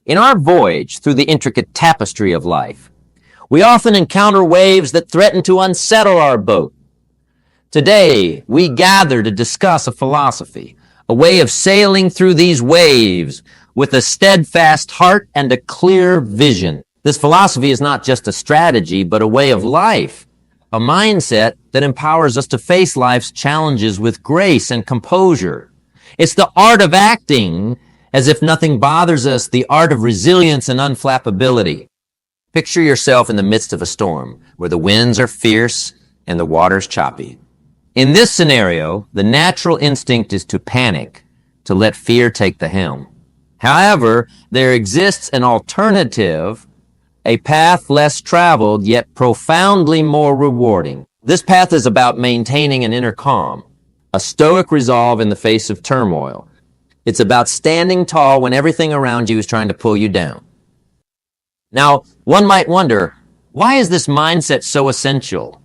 In our voyage through the intricate tapestry of life, we often encounter waves that threaten to unsettle our boat. Today, we gather to discuss a philosophy, a way of sailing through these waves with a steadfast heart and a clear vision. This philosophy is not just a strategy, but a way of life, a mindset that empowers us to face life's challenges with grace and composure. It's the art of acting as if nothing bothers us, the art of resilience and unflappability. Picture yourself in the midst of a storm where the winds are fierce and the water's choppy. In this scenario, the natural instinct is to panic, to let fear take the helm. However, there exists an alternative, a path less traveled yet profoundly more rewarding. This path is about maintaining an inner calm, a stoic resolve in the face of turmoil. It's about standing tall when everything around you is trying to pull you down. Now, one might wonder, why is this mindset so essential?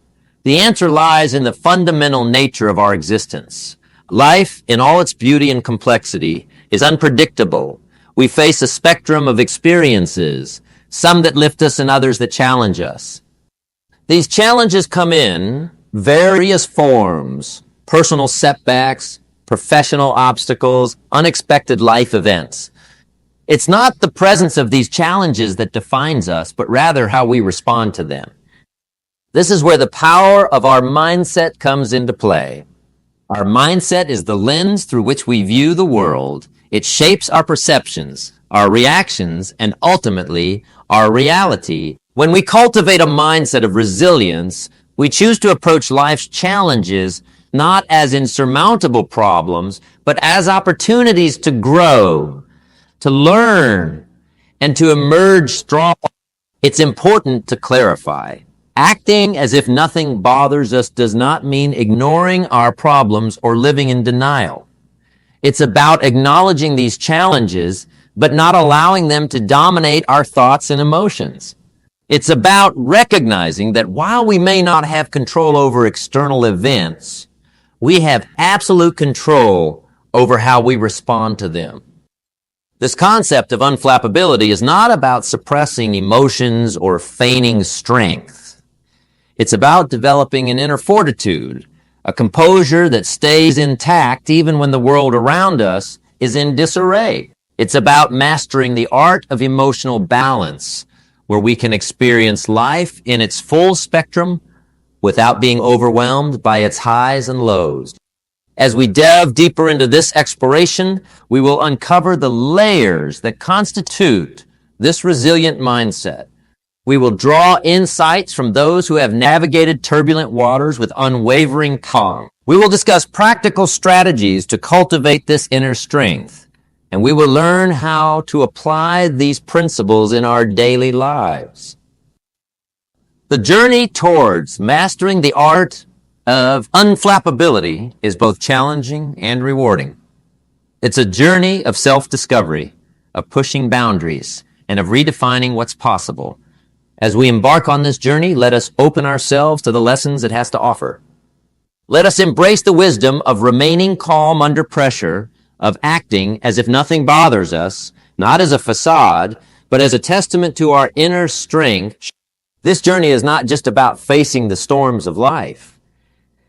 The answer lies in the fundamental nature of our existence. Life, in all its beauty and complexity, is unpredictable. We face a spectrum of experiences, some that lift us and others that challenge us. These challenges come in various forms: personal setbacks, professional obstacles, unexpected life events. It's not the presence of these challenges that defines us, but rather how we respond to them. This is where the power of our mindset comes into play. Our mindset is the lens through which we view the world. It shapes our perceptions, our reactions, and ultimately, our reality. When we cultivate a mindset of resilience, we choose to approach life's challenges not as insurmountable problems, but as opportunities to grow, to learn, and to emerge strong. It's important to clarify. Acting as if nothing bothers us does not mean ignoring our problems or living in denial. It's about acknowledging these challenges, but not allowing them to dominate our thoughts and emotions. It's about recognizing that while we may not have control over external events, we have absolute control over how we respond to them. This concept of unflappability is not about suppressing emotions or feigning strength. It's about developing an inner fortitude, a composure that stays intact even when the world around us is in disarray. It's about mastering the art of emotional balance, where we can experience life in its full spectrum without being overwhelmed by its highs and lows. As we delve deeper into this exploration, we will uncover the layers that constitute this resilient mindset. We will draw insights from those who have navigated turbulent waters with unwavering calm. We will discuss practical strategies to cultivate this inner strength, and we will learn how to apply these principles in our daily lives. The journey towards mastering the art of unflappability is both challenging and rewarding. It's a journey of self-discovery, of pushing boundaries, and of redefining what's possible. As we embark on this journey, let us open ourselves to the lessons it has to offer. Let us embrace the wisdom of remaining calm under pressure, of acting as if nothing bothers us, not as a facade, but as a testament to our inner strength. This journey is not just about facing the storms of life.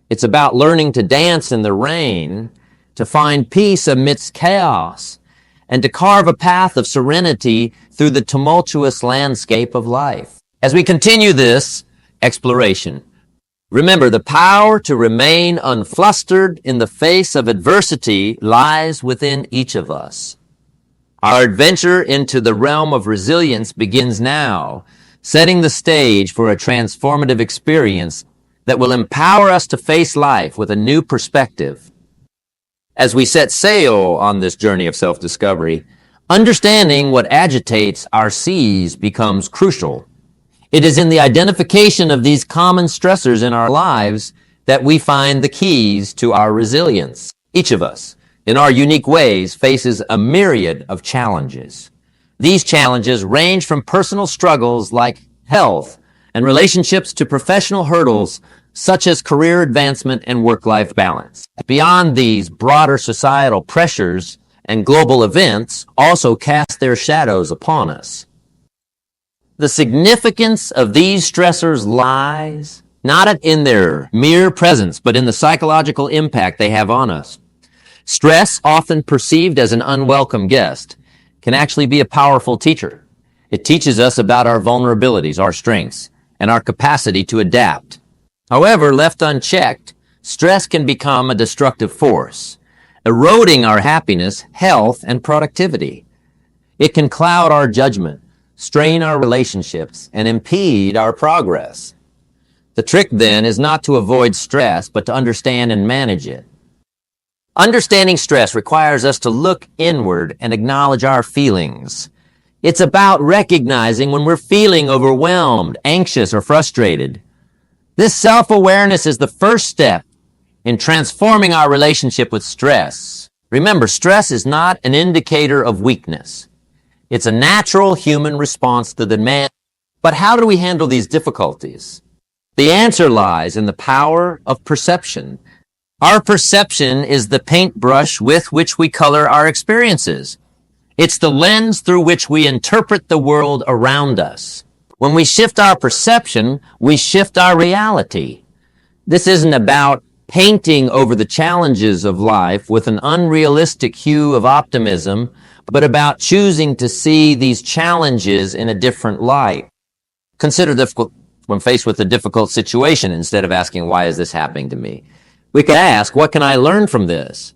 It's about learning to dance in the rain, to find peace amidst chaos, and to carve a path of serenity through the tumultuous landscape of life. As we continue this exploration, remember the power to remain unflustered in the face of adversity lies within each of us. Our adventure into the realm of resilience begins now, setting the stage for a transformative experience that will empower us to face life with a new perspective. As we set sail on this journey of self-discovery, understanding what agitates our seas becomes crucial. It is in the identification of these common stressors in our lives that we find the keys to our resilience. Each of us, in our unique ways, faces a myriad of challenges. These challenges range from personal struggles like health and relationships to professional hurdles such as career advancement and work-life balance. Beyond these broader societal pressures, and global events also cast their shadows upon us. The significance of these stressors lies not in their mere presence, but in the psychological impact they have on us. Stress, often perceived as an unwelcome guest, can actually be a powerful teacher. It teaches us about our vulnerabilities, our strengths, and our capacity to adapt. However, left unchecked, stress can become a destructive force, eroding our happiness, health, and productivity. It can cloud our judgment, strain our relationships, and impede our progress. The trick then is not to avoid stress, but to understand and manage it. Understanding stress requires us to look inward and acknowledge our feelings. It's about recognizing when we're feeling overwhelmed, anxious, or frustrated. This self-awareness is the first step in transforming our relationship with stress. Remember, stress is not an indicator of weakness. It's a natural human response to the demand. But how do we handle these difficulties? The answer lies in the power of perception. Our perception is the paintbrush with which we color our experiences. It's the lens through which we interpret the world around us. When we shift our perception, we shift our reality. This isn't about painting over the challenges of life with an unrealistic hue of optimism, but about choosing to see these challenges in a different light. Consider difficult when faced with a difficult situation instead of asking, why is this happening to me? We could ask, what can I learn from this?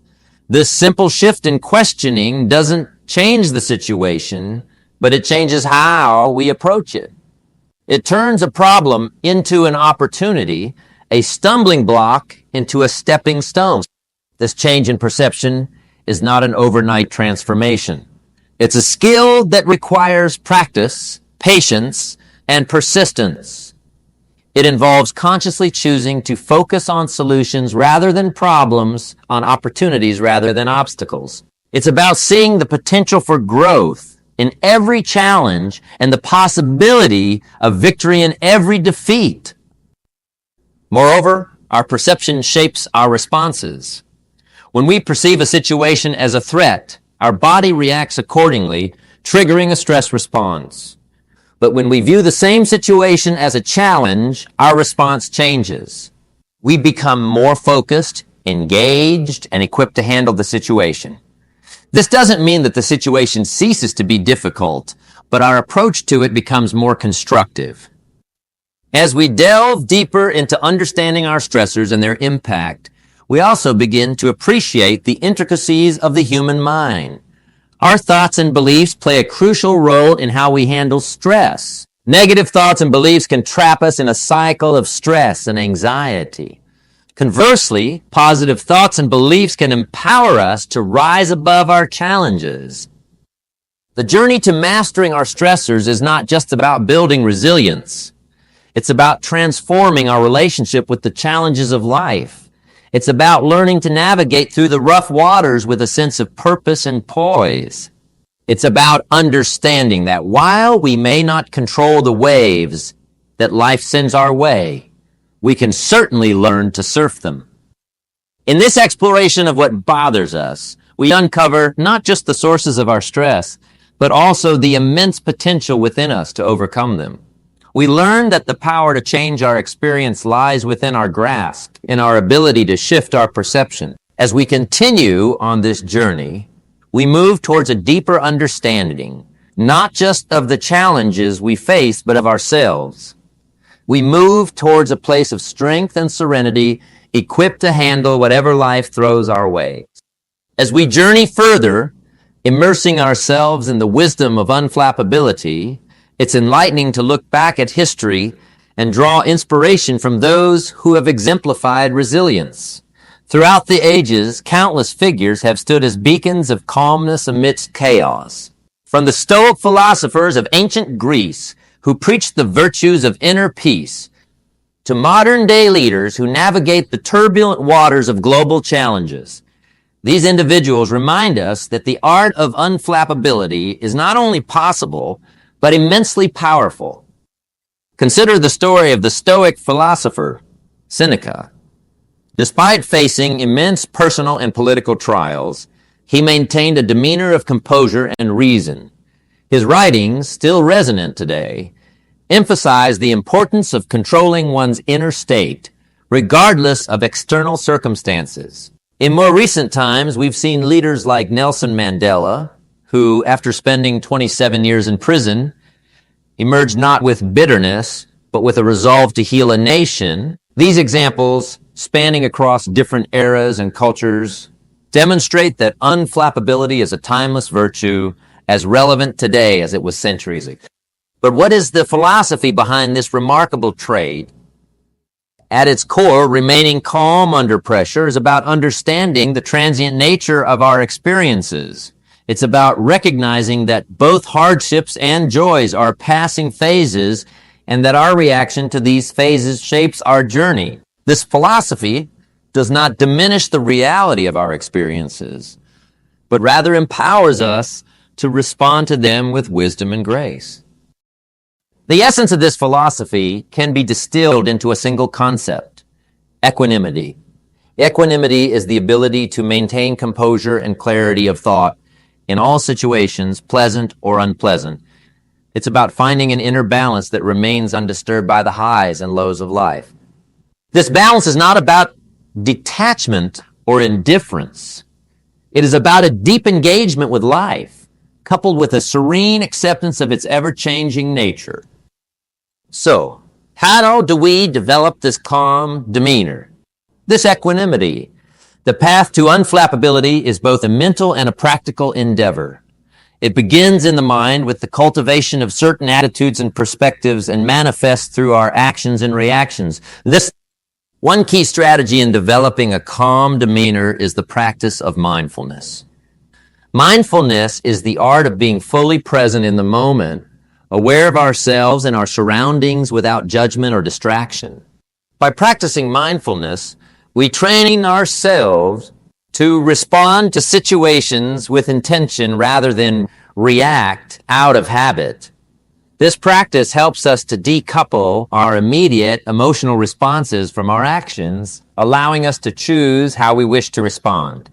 This simple shift in questioning doesn't change the situation, but it changes how we approach it. It turns a problem into an opportunity, a stumbling block into a stepping stone. This change in perception is not an overnight transformation. It's a skill that requires practice, patience, and persistence. It involves consciously choosing to focus on solutions rather than problems, on opportunities rather than obstacles. It's about seeing the potential for growth in every challenge and the possibility of victory in every defeat. Moreover, our perception shapes our responses. When we perceive a situation as a threat, our body reacts accordingly, triggering a stress response. But when we view the same situation as a challenge, our response changes. We become more focused, engaged, and equipped to handle the situation. This doesn't mean that the situation ceases to be difficult, but our approach to it becomes more constructive. As we delve deeper into understanding our stressors and their impact, we also begin to appreciate the intricacies of the human mind. Our thoughts and beliefs play a crucial role in how we handle stress. Negative thoughts and beliefs can trap us in a cycle of stress and anxiety. Conversely, positive thoughts and beliefs can empower us to rise above our challenges. The journey to mastering our stressors is not just about building resilience. It's about transforming our relationship with the challenges of life. It's about learning to navigate through the rough waters with a sense of purpose and poise. It's about understanding that while we may not control the waves that life sends our way, we can certainly learn to surf them. In this exploration of what bothers us, we uncover not just the sources of our stress, but also the immense potential within us to overcome them. We learn that the power to change our experience lies within our grasp, in our ability to shift our perception. As we continue on this journey, we move towards a deeper understanding, not just of the challenges we face, but of ourselves. We move towards a place of strength and serenity, equipped to handle whatever life throws our way. As we journey further, immersing ourselves in the wisdom of unflappability, it's enlightening to look back at history and draw inspiration from those who have exemplified resilience. Throughout the ages, countless figures have stood as beacons of calmness amidst chaos. From the Stoic philosophers of ancient Greece, who preached the virtues of inner peace, to modern-day leaders who navigate the turbulent waters of global challenges. These individuals remind us that the art of unflappability is not only possible, but immensely powerful. Consider the story of the Stoic philosopher, Seneca. Despite facing immense personal and political trials, He maintained a demeanor of composure and reason. His writings, still resonant today, emphasize the importance of controlling one's inner state, regardless of external circumstances. In more recent times, we've seen leaders like Nelson Mandela, who, after spending 27 years in prison, emerged not with bitterness, but with a resolve to heal a nation. These examples, spanning across different eras and cultures, demonstrate that unflappability is a timeless virtue, as relevant today as it was centuries ago. But what is the philosophy behind this remarkable trait? At its core, remaining calm under pressure is about understanding the transient nature of our experiences. It's about recognizing that both hardships and joys are passing phases and that our reaction to these phases shapes our journey. This philosophy does not diminish the reality of our experiences, but rather empowers us to respond to them with wisdom and grace. The essence of this philosophy can be distilled into a single concept: equanimity. Equanimity is the ability to maintain composure and clarity of thought in all situations, pleasant or unpleasant. It's about finding an inner balance that remains undisturbed by the highs and lows of life. This balance is not about detachment or indifference. It is about a deep engagement with life, coupled with a serene acceptance of its ever-changing nature. So, how do we develop this calm demeanor, this equanimity? The path to unflappability is both a mental and a practical endeavor. It begins in the mind with the cultivation of certain attitudes and perspectives and manifests through our actions and reactions. One key strategy in developing a calm demeanor is the practice of mindfulness. Mindfulness is the art of being fully present in the moment, aware of ourselves and our surroundings without judgment or distraction. By practicing mindfulness, we train ourselves to respond to situations with intention rather than react out of habit. This practice helps us to decouple our immediate emotional responses from our actions, allowing us to choose how we wish to respond.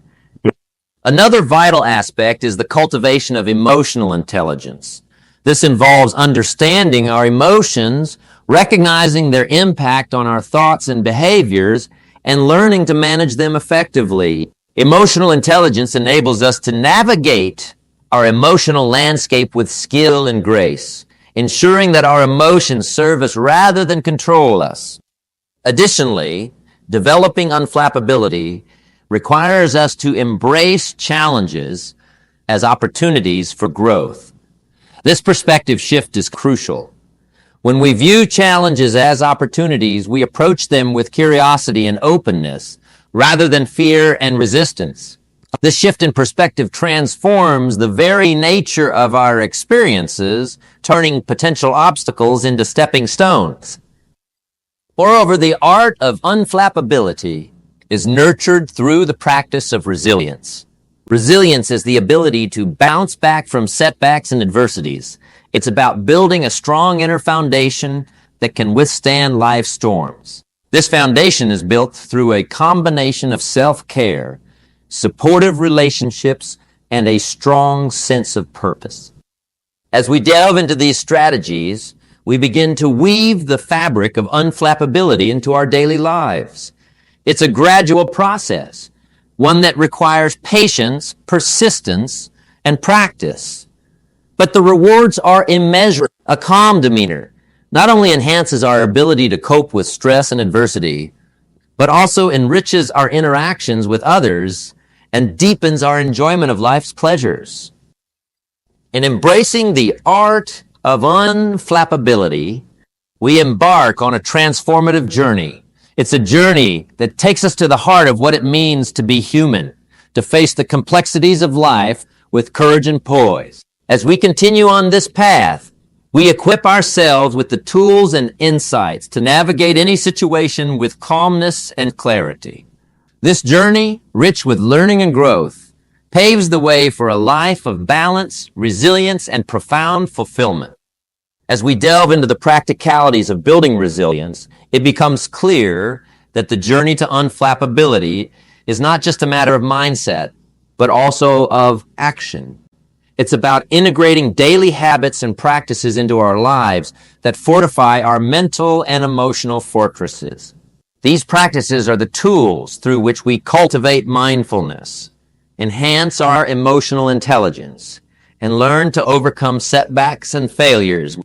Another vital aspect is the cultivation of emotional intelligence. This involves understanding our emotions, recognizing their impact on our thoughts and behaviors, and learning to manage them effectively. Emotional intelligence enables us to navigate our emotional landscape with skill and grace, ensuring that our emotions serve us rather than control us. Additionally, developing unflappability requires us to embrace challenges as opportunities for growth. This perspective shift is crucial. When we view challenges as opportunities, we approach them with curiosity and openness rather than fear and resistance. This shift in perspective transforms the very nature of our experiences, turning potential obstacles into stepping stones. Moreover, the art of unflappability is nurtured through the practice of resilience. Resilience is the ability to bounce back from setbacks and adversities. It's about building a strong inner foundation that can withstand life's storms. This foundation is built through a combination of self-care, supportive relationships, and a strong sense of purpose. As we delve into these strategies, we begin to weave the fabric of unflappability into our daily lives. It's a gradual process, one that requires patience, persistence, and practice. But the rewards are immeasurable. A calm demeanor not only enhances our ability to cope with stress and adversity, but also enriches our interactions with others and deepens our enjoyment of life's pleasures. In embracing the art of unflappability, we embark on a transformative journey. It's a journey that takes us to the heart of what it means to be human, to face the complexities of life with courage and poise. As we continue on this path, we equip ourselves with the tools and insights to navigate any situation with calmness and clarity. This journey, rich with learning and growth, paves the way for a life of balance, resilience, and profound fulfillment. As we delve into the practicalities of building resilience, it becomes clear that the journey to unflappability is not just a matter of mindset, but also of action. It's about integrating daily habits and practices into our lives that fortify our mental and emotional fortresses. These practices are the tools through which we cultivate mindfulness, enhance our emotional intelligence, and learn to overcome setbacks and failures.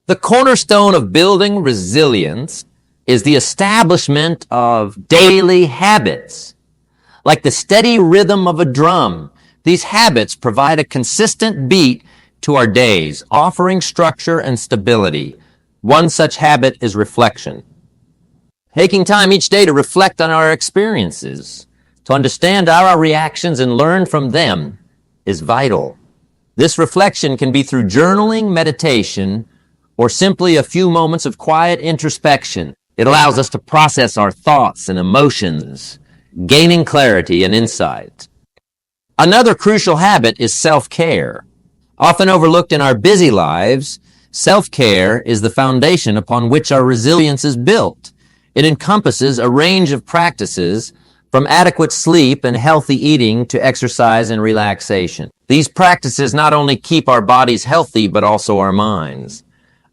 The cornerstone of building resilience is the establishment of daily habits. Like the steady rhythm of a drum, these habits provide a consistent beat to our days, offering structure and stability. One such habit is reflection. Taking time each day to reflect on our experiences, to understand our reactions and learn from them is vital. This reflection can be through journaling, meditation, or simply a few moments of quiet introspection. It allows us to process our thoughts and emotions, gaining clarity and insight. Another crucial habit is self-care. Often overlooked in our busy lives, self-care is the foundation upon which our resilience is built. It encompasses a range of practices from adequate sleep and healthy eating to exercise and relaxation. These practices not only keep our bodies healthy, but also our minds.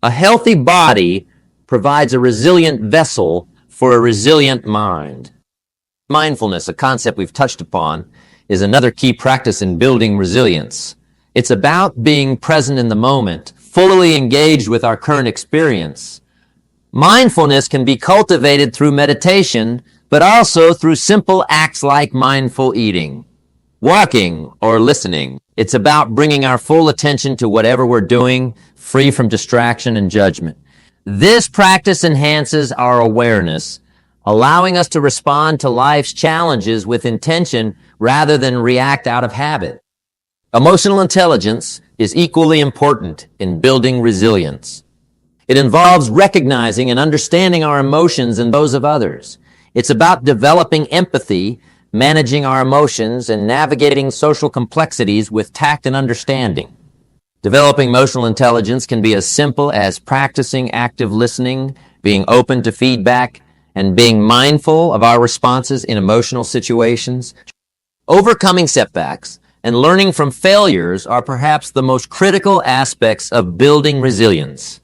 A healthy body provides a resilient vessel for a resilient mind. Mindfulness, a concept we've touched upon, is another key practice in building resilience. It's about being present in the moment, fully engaged with our current experience. Mindfulness can be cultivated through meditation, but also through simple acts like mindful eating, walking, or listening. It's about bringing our full attention to whatever we're doing, free from distraction and judgment. This practice enhances our awareness, allowing us to respond to life's challenges with intention rather than react out of habit. Emotional intelligence is equally important in building resilience. It involves recognizing and understanding our emotions and those of others. It's about developing empathy, managing our emotions, and navigating social complexities with tact and understanding. Developing emotional intelligence can be as simple as practicing active listening, being open to feedback, and being mindful of our responses in emotional situations. Overcoming setbacks and learning from failures are perhaps the most critical aspects of building resilience.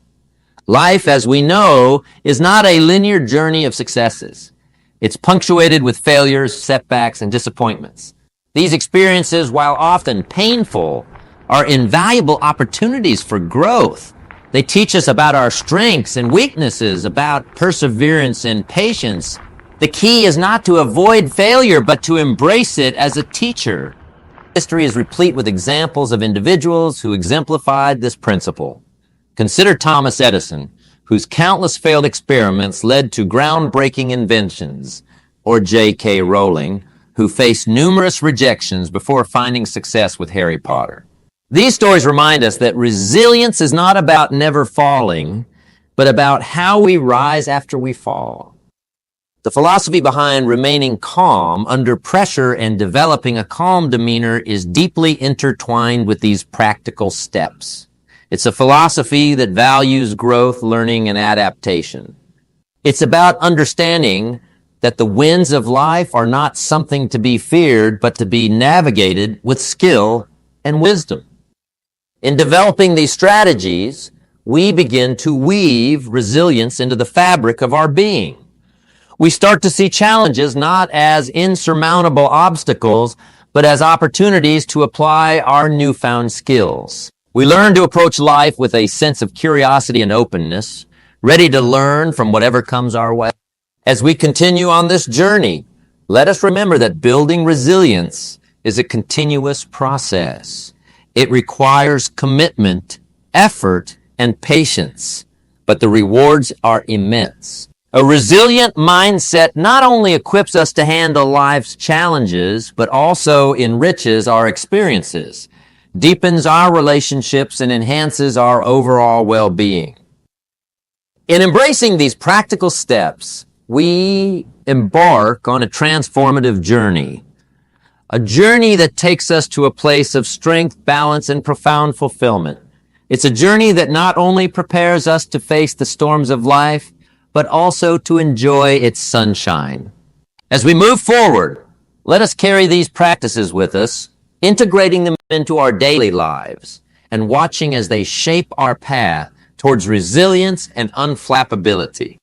Life, as we know, is not a linear journey of successes. It's punctuated with failures, setbacks, and disappointments. These experiences, while often painful, are invaluable opportunities for growth. They teach us about our strengths and weaknesses, about perseverance and patience. The key is not to avoid failure, but to embrace it as a teacher. History is replete with examples of individuals who exemplified this principle. Consider Thomas Edison, whose countless failed experiments led to groundbreaking inventions, or J.K. Rowling, who faced numerous rejections before finding success with Harry Potter. These stories remind us that resilience is not about never falling, but about how we rise after we fall. The philosophy behind remaining calm under pressure and developing a calm demeanor is deeply intertwined with these practical steps. It's a philosophy that values growth, learning, and adaptation. It's about understanding that the winds of life are not something to be feared, but to be navigated with skill and wisdom. In developing these strategies, we begin to weave resilience into the fabric of our being. We start to see challenges not as insurmountable obstacles, but as opportunities to apply our newfound skills. We learn to approach life with a sense of curiosity and openness, ready to learn from whatever comes our way. As we continue on this journey, let us remember that building resilience is a continuous process. It requires commitment, effort, and patience, but the rewards are immense. A resilient mindset not only equips us to handle life's challenges, but also enriches our experiences, deepens our relationships, and enhances our overall well-being. In embracing these practical steps, we embark on a transformative journey. A journey that takes us to a place of strength, balance, and profound fulfillment. It's a journey that not only prepares us to face the storms of life, but also to enjoy its sunshine. As we move forward, let us carry these practices with us, integrating them into our daily lives, and watching as they shape our path towards resilience and unflappability.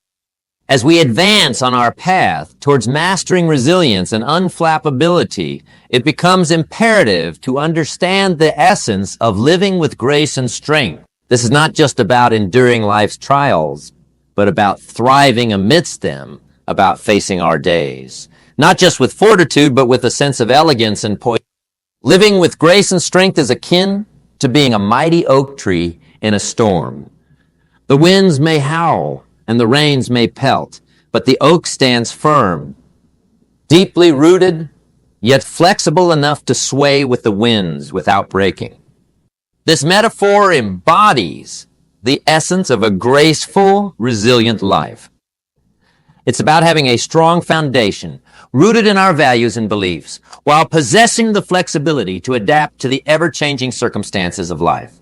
As we advance on our path towards mastering resilience and unflappability, it becomes imperative to understand the essence of living with grace and strength. This is not just about enduring life's trials, but about thriving amidst them, about facing our days. Not just with fortitude, but with a sense of elegance and poise. Living with grace and strength is akin to being a mighty oak tree in a storm. The winds may howl and the rains may pelt, but the oak stands firm, deeply rooted, yet flexible enough to sway with the winds without breaking. This metaphor embodies the essence of a graceful, resilient life. It's about having a strong foundation, rooted in our values and beliefs, while possessing the flexibility to adapt to the ever-changing circumstances of life.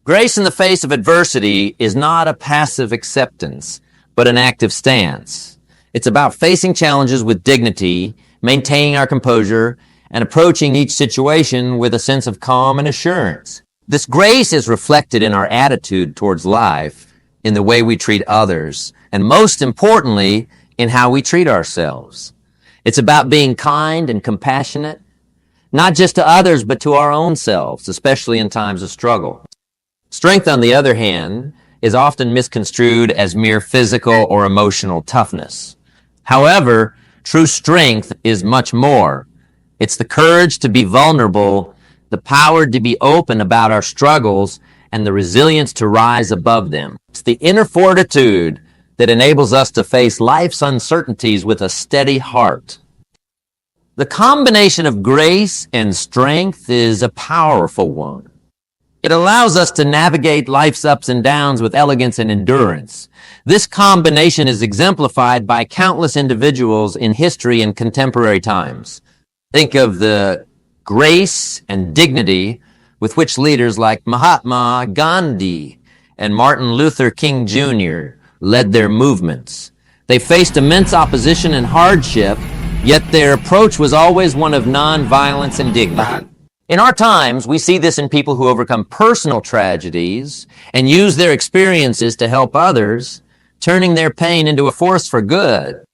Grace in the face of adversity is not a passive acceptance, but an active stance. It's about facing challenges with dignity, maintaining our composure, and approaching each situation with a sense of calm and assurance. This grace is reflected in our attitude towards life, in the way we treat others, and most importantly, in how we treat ourselves. It's about being kind and compassionate, not just to others, but to our own selves, especially in times of struggle. Strength, on the other hand, is often misconstrued as mere physical or emotional toughness. However, true strength is much more. It's the courage to be vulnerable, the power to be open about our struggles, and the resilience to rise above them. It's the inner fortitude that enables us to face life's uncertainties with a steady heart. The combination of grace and strength is a powerful one. It allows us to navigate life's ups and downs with elegance and endurance. This combination is exemplified by countless individuals in history and contemporary times. Think of the grace and dignity with which leaders like Mahatma Gandhi and Martin Luther King Jr. led their movements. They faced immense opposition and hardship, yet their approach was always one of nonviolence and dignity. In our times, we see this in people who overcome personal tragedies and use their experiences to help others, turning their pain into a force for good.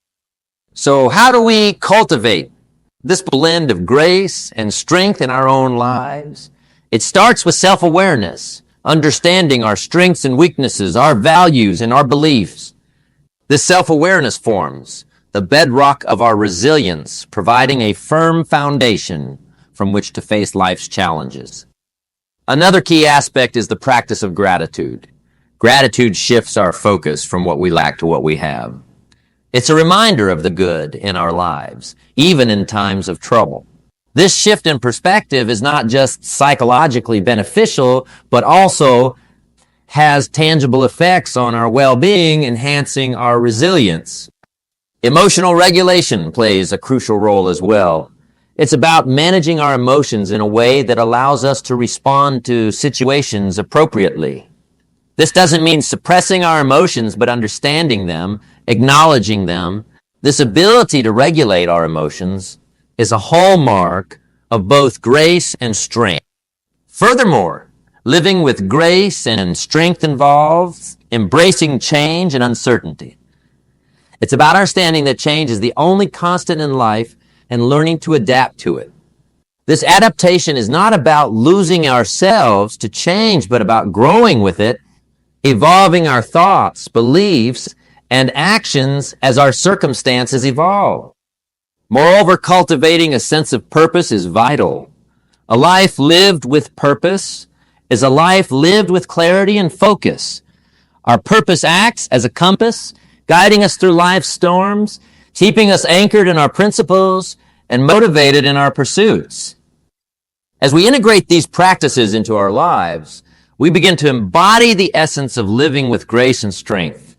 So how do we cultivate this blend of grace and strength in our own lives? It starts with self-awareness, understanding our strengths and weaknesses, our values and our beliefs. This self-awareness forms the bedrock of our resilience, providing a firm foundation from which to face life's challenges. Another key aspect is the practice of gratitude. Gratitude shifts our focus from what we lack to what we have. It's a reminder of the good in our lives, even in times of trouble. This shift in perspective is not just psychologically beneficial, but also has tangible effects on our well-being, enhancing our resilience. Emotional regulation plays a crucial role as well. It's about managing our emotions in a way that allows us to respond to situations appropriately. This doesn't mean suppressing our emotions, but understanding them, acknowledging them. This ability to regulate our emotions is a hallmark of both grace and strength. Furthermore, living with grace and strength involves embracing change and uncertainty. It's about understanding that change is the only constant in life and learning to adapt to it. This adaptation is not about losing ourselves to change, but about growing with it, evolving our thoughts, beliefs, and actions as our circumstances evolve. Moreover, cultivating a sense of purpose is vital. A life lived with purpose is a life lived with clarity and focus. Our purpose acts as a compass, guiding us through life's storms, keeping us anchored in our principles and motivated in our pursuits. As we integrate these practices into our lives, we begin to embody the essence of living with grace and strength.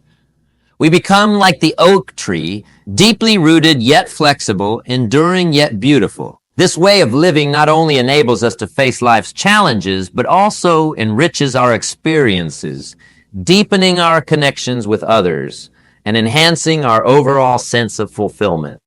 We become like the oak tree, deeply rooted yet flexible, enduring yet beautiful. This way of living not only enables us to face life's challenges, but also enriches our experiences, deepening our connections with others, and enhancing our overall sense of fulfillment.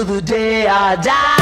till the day I die.